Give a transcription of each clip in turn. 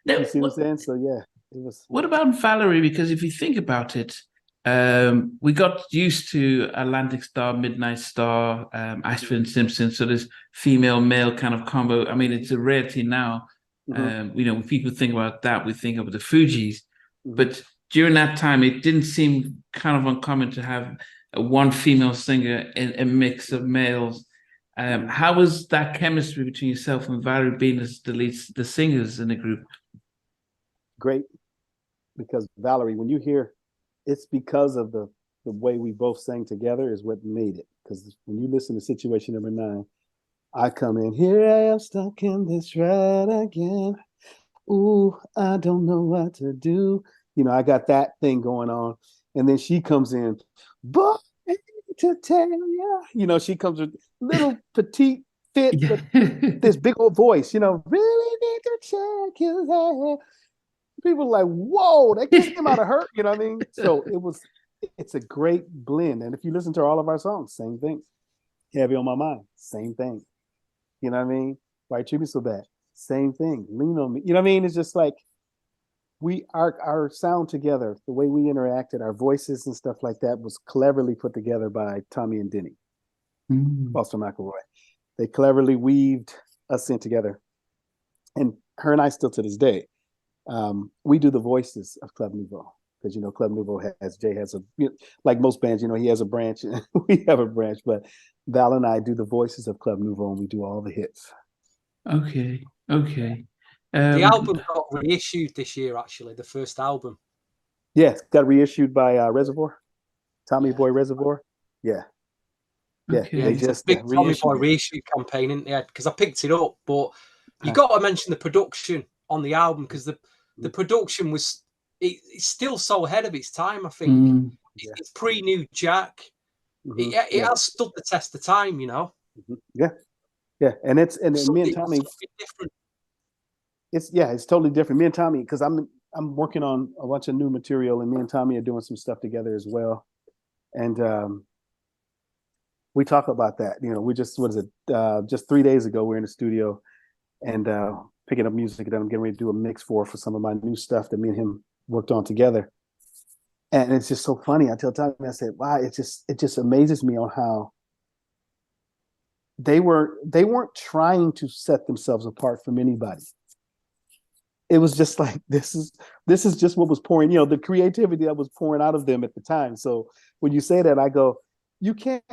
Now, You see what I'm saying? So yeah, it was. what about Valerie? Because if you think about it, we got used to Atlantic Star, Midnight Star, Ashford and Simpson. So there's female male kind of combo. I mean, it's a rarity now. Mhm, When people think about that, we think of the Fugees. mhm. But during that time, it didn't seem kind of uncommon to have one female singer in a mix of males. How was that chemistry between yourself and Valerie being as the singers in the group? Great, because Valerie, when you hear, it's because of the way we both sang together is what made it. Because when you listen to Situation Number 9, I come in, here I am stuck in this rut again. Ooh, I don't know what to do. I got that thing going on. And then she comes in, boy, to tell you. She comes with little petite fit, but this big old voice, really need to check his head. People are like, whoa, that came out of her. You know what I mean? So it's a great blend. And if you listen to all of our songs, same thing. Heavy on My Mind, same thing. You know what I mean? Why treat me so bad? Same thing. Lean on me. You know what I mean? It's just like our sound together, the way we interacted, our voices and stuff like that was cleverly put together by Tommy and Denny, Foster McElroy. They cleverly weaved us in together. And her and I still to this day, we do the voices of Club Nouveau. Because Club Nouveau Jay has like most bands, he has a branch, and we have a branch. But Val and I do the voices of Club Nouveau, and we do all the hits. Okay, okay. The album got reissued this year, actually, the first album. Yeah, got reissued by Reservoir, Tommy Boy Reservoir. Yeah. Okay. They just big Tommy Boy reissue campaign, isn't it? Because I picked it up, but you got to mention the production on the album, because the production was it's still so ahead of its time. I think it's pre-New Jack. It has stood the test of time, Yeah, and me and Tommy. Different. It's totally different. Me and Tommy, because I'm working on a bunch of new material, and me and Tommy are doing some stuff together as well, and we talk about that. We just just 3 days ago we were in the studio and picking up music that I'm getting ready to do a mix for some of my new stuff that me and him worked on together. And it's just so funny. I tell Tommy, I said, wow, it just amazes me on how they weren't trying to set themselves apart from anybody. It was just like, this is just what was pouring, the creativity that was pouring out of them at the time. So when you say that, I go, you can't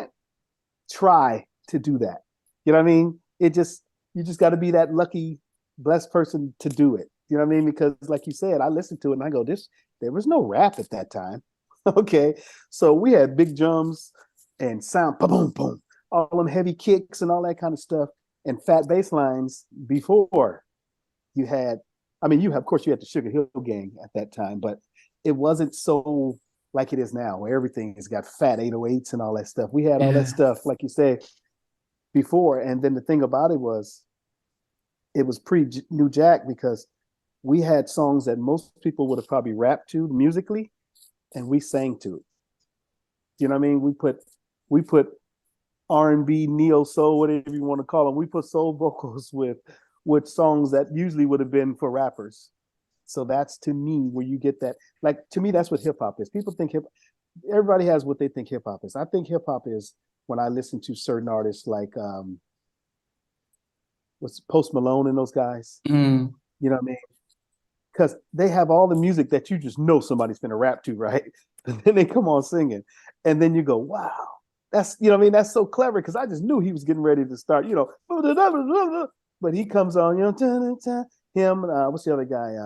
try to do that. You know what I mean? You just got to be that lucky, blessed person to do it. You know what I mean? Because like you said, I listened to it and I go, there was no rap at that time. Okay. So we had big drums and sound, boom, boom, all them heavy kicks and all that kind of stuff, and fat bass lines before you had, of course you had the Sugar Hill Gang at that time, but it wasn't so like it is now, where everything has got fat 808s and all that stuff. We had all that stuff, like you say, before. And then the thing about it was pre-New Jack, because we had songs that most people would have probably rapped to musically, and we sang to it. You know what I mean? We put R&B, neo soul, whatever you want to call them. We put soul vocals with songs that usually would have been for rappers. So that's, to me, where you get that. Like, to me, that's what hip hop is. People think everybody has what they think hip hop is. I think hip hop is when I listen to certain artists like what's Post Malone and those guys. You know what I mean? Because they have all the music that you just know somebody's gonna rap to, right? And then they come on singing, and then you go, wow, that's, you know what I mean? That's so clever, because I just knew he was getting ready to start, but he comes on, him, what's the other guy?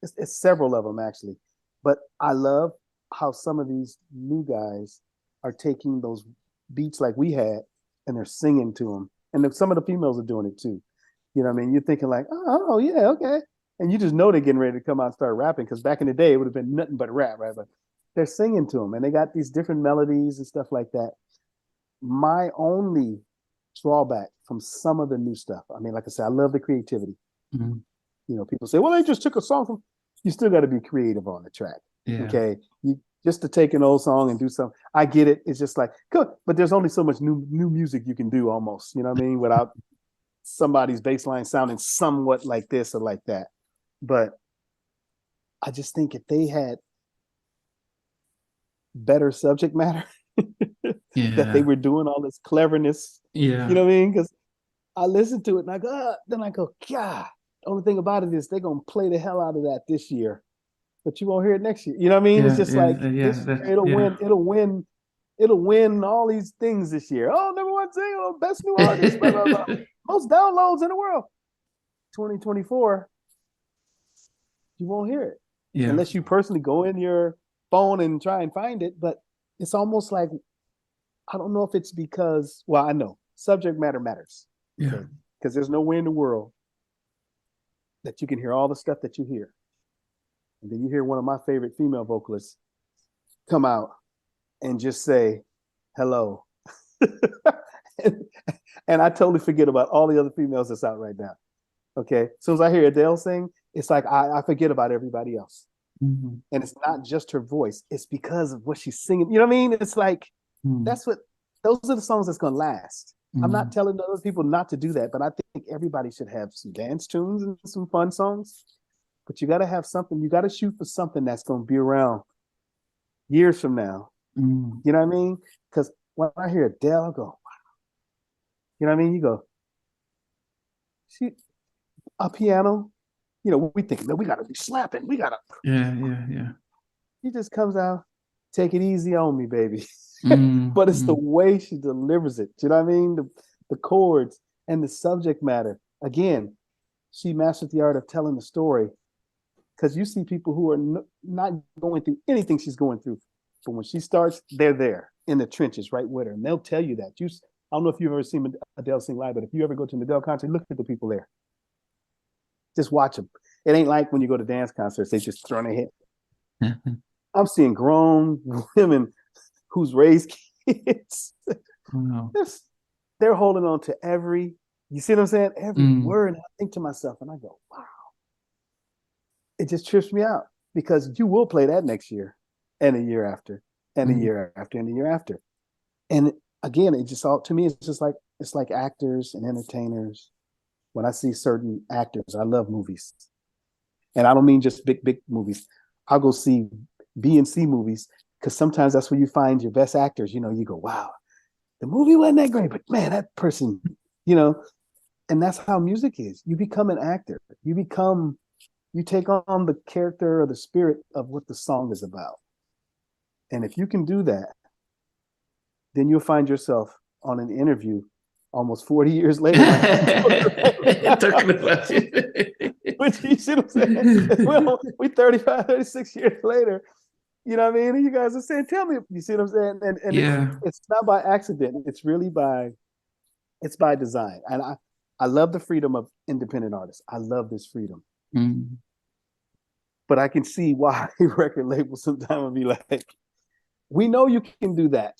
It's several of them actually, but I love how some of these new guys are taking those beats like we had, and they're singing to them, and then some of the females are doing it too. You know what I mean? You're thinking like, oh yeah, okay, and you just know they're getting ready to come out and start rapping, because back in the day it would have been nothing but rap, right? But they're singing to them, and they got these different melodies and stuff like that. My only drawback from some of the new stuff, like I said, I love the creativity. People say, well, they just took a song from. You still got to be creative on the track. Yeah. Okay, just to take an old song and do something. I get it. It's just like, good, but there's only so much new music you can do, almost. You know what I mean? Without somebody's bass line sounding somewhat like this or like that. But I just think if they had better subject matter, that they were doing all this cleverness. Yeah. You know what I mean? Because I listen to it and I go, then I go, God, the only thing about it is they're going to play the hell out of that this year, but you won't hear it next year. You know what I mean? It's just like, this year, it'll win all these things this year. Oh, #1 single, best new artist, blah, blah, blah. Most downloads in the world. 2024, you won't hear it. Unless you personally go in your phone and try and find it. But it's almost like, I don't know if it's because, well, I know subject matter matters. Yeah. Because there's no way in the world that you can hear all the stuff that you hear. And then you hear one of my favorite female vocalists come out and just say, hello. and I totally forget about all the other females that's out right now. Okay. So as I hear Adele sing, it's like I forget about everybody else. Mm-hmm. And it's not just her voice. It's because of what she's singing. You know what I mean? It's like, those are the songs that's going to last. I'm not telling other people not to do that, but I think everybody should have some dance tunes and some fun songs. But you got to have something. You got to shoot for something that's going to be around years from now. You know what I mean? Because when I hear Adele, I go, wow. You know what I mean? You go, a piano. You know, we think that we got to be slapping. We got to. Yeah. He just comes out, take it easy on me, baby. But it's the way she delivers it. You know what I mean? The chords and the subject matter. Again, she mastered the art of telling the story. Because you see people who are not going through anything she's going through. But when she starts, they're there in the trenches right with her. And they'll tell you that. I don't know if you've ever seen Adele sing live, but if you ever go to an Adele concert, look at the people there. Just watch them. It ain't like when you go to dance concerts, they just throw their head. I'm seeing grown women who's raised kids. Wow. They're holding on to every, you see what I'm saying? Every word. And I think to myself, and I go, wow. It just trips me out because you will play that next year and a year after and a year after and a year after. And again, it just all, to me, it's like actors and entertainers. When I see certain actors, I love movies. And I don't mean just big movies. I'll go see B and C movies because sometimes that's where you find your best actors. You know, you go, wow, the movie wasn't that great, but man, that person, you know, and that's how music is. You become an actor. You take on the character or the spirit of what the song is about. And if you can do that, then you'll find yourself on an interview almost 40 years later. Talking about it. Which you see what I'm saying? Well, we 35, 36 years later, you know what I mean? And you guys are saying, tell me, you see what I'm saying? And it's not by accident. It's really by design. And I love the freedom of independent artists. I love this freedom. But I can see why record labels sometimes would be like, we know you can do that,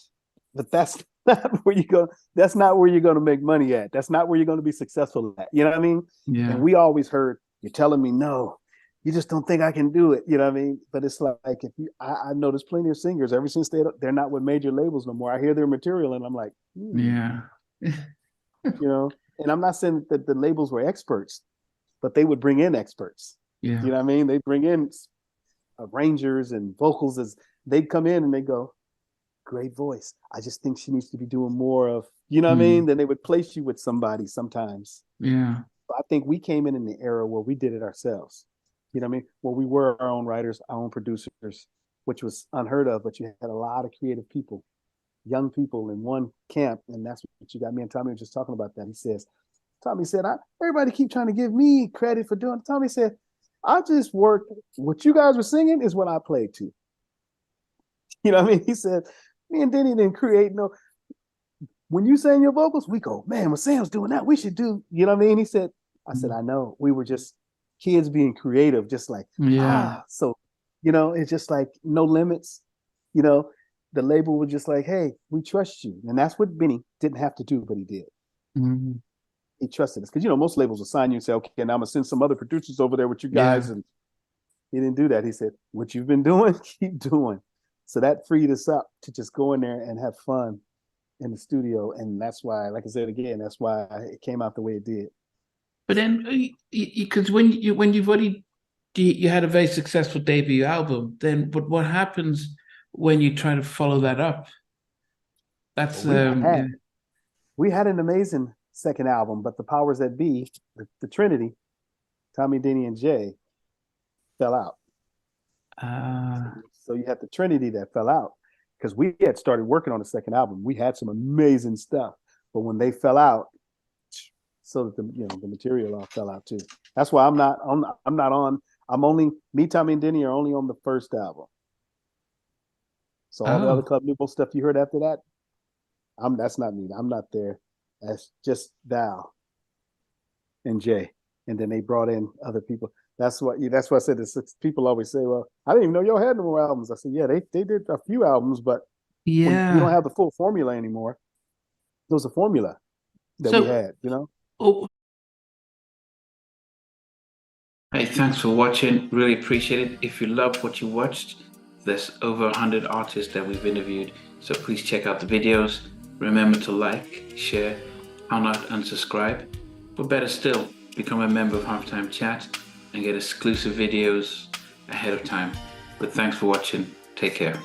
but that's not where you go. That's not where you're going to make money at. That's not where you're going to be successful at. You know what I mean? Yeah. And we always heard, you're telling me no, you just don't think I can do it. You know what I mean? But it's like, if you, I noticed plenty of singers ever since they're not with major labels no more. I hear their material and I'm like, yeah, you know. And I'm not saying that the labels were experts, but they would bring in experts. Yeah. You know what I mean? They bring in arrangers and vocals as they'd come in and they go, great voice. I just think she needs to be doing more of, you know what I mean? Then they would place you with somebody sometimes. Yeah. I think we came in the era where we did it ourselves. You know what I mean? Where we were our own writers, our own producers, which was unheard of, but you had a lot of creative people, young people in one camp. And that's what you got. Me and Tommy were just talking about that. Tommy said, everybody keep trying to give me credit for doing it. Tommy said, I just worked, what you guys were singing is what I played to. You know what I mean? He said, me and Denny didn't create no, when you sang your vocals, we go, man, when Sam's doing that, we should do, you know what I mean? He said, I said, I know, we were just kids being creative, just like, so, you know, it's just like no limits, you know, the label was just like, hey, we trust you. And that's what Benny didn't have to do, but he did. He trusted us. Because, you know, most labels will sign you and say, okay, now I'm going to send some other producers over there with you guys. And he didn't do that. He said, what you've been doing, keep doing. So that freed us up to just go in there and have fun in the studio. And that's why, like I said again, that's why it came out the way it did. But then, because when you've already you had a very successful debut album. Then, but what happens when you try to follow that up? That's We had an amazing second album, but the powers that be, the Trinity, Tommy, Denny, and Jay, fell out. So you had the Trinity that fell out because we had started working on the second album. We had some amazing stuff, but when they fell out, so that the material all fell out too. That's why I'm only me, Tommy, and Denny are only on the first album. So all the other Club Nouveau stuff you heard after that, that's not me. I'm not there. That's just Val and Jay, and then they brought in other people. That's why I said this. People always say, "Well, I didn't even know y'all had no more albums." I said, "Yeah, they did a few albums, but we don't have the full formula anymore. There was a formula that we had, Oh. Hey, thanks for watching. Really appreciate it. If you loved what you watched, there's over 100 artists that we've interviewed. So please check out the videos. Remember to like, share, how not unsubscribe. But better still, become a member of Halftime Chat and get exclusive videos ahead of time. But thanks for watching. Take care.